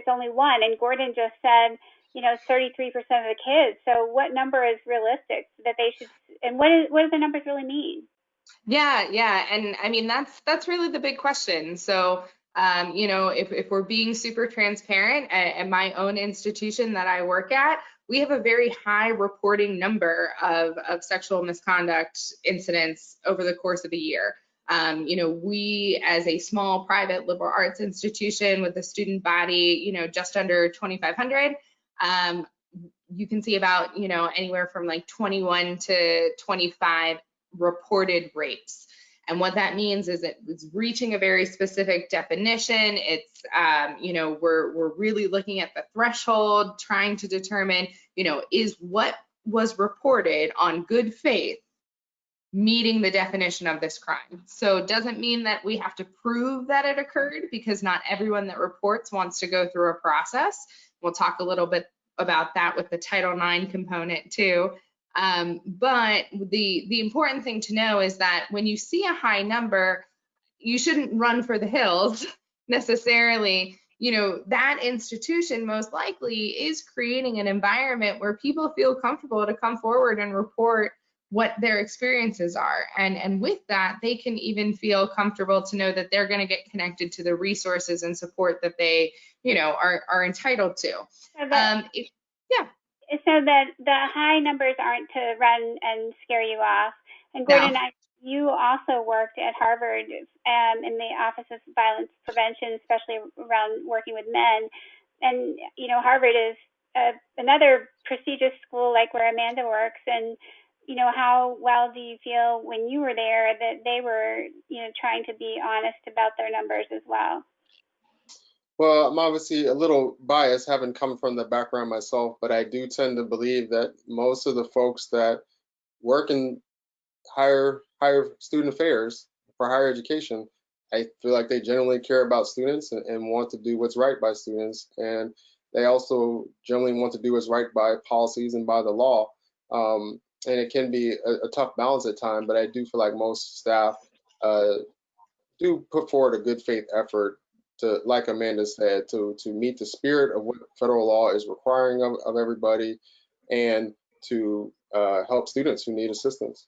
only one. And Gordon just said, 33% of the kids. So what number is realistic that they should, and what do the numbers really mean? Yeah. And I mean, that's really the big question. So, if we're being super transparent at my own institution that I work at, we have a very high reporting number of sexual misconduct incidents over the course of a year. We as a small private liberal arts institution with a student body, just under 2,500, you can see about, anywhere from like 21 to 25 reported rapes. And what that means is it's reaching a very specific definition. It's, we're really looking at the threshold, trying to determine, is what was reported on good faith meeting the definition of this crime. So it doesn't mean that we have to prove that it occurred, because not everyone that reports wants to go through a process. We'll talk a little bit about that with the Title IX component too. But the important thing to know is that when you see a high number, you shouldn't run for the hills necessarily. That institution most likely is creating an environment where people feel comfortable to come forward and report what their experiences are. And with that, they can even feel comfortable to know that they're going to get connected to the resources and support that they, are entitled to. So that the high numbers aren't to run and scare you off. And Gordon, No. You also worked at Harvard in the Office of Violence Prevention, especially around working with men. And, Harvard is another prestigious school like where Amanda works. And, how well do you feel when you were there that they were, trying to be honest about their numbers as well? Well, I'm obviously a little biased, having come from the background myself, but I do tend to believe that most of the folks that work in higher student affairs for higher education, I feel like they generally care about students and want to do what's right by students, and they also generally want to do what's right by policies and by the law. And it can be a tough balance at times, but I do feel like most staff do put forward a good faith effort to, like Amanda said, to meet the spirit of what federal law is requiring of everybody, and to help students who need assistance.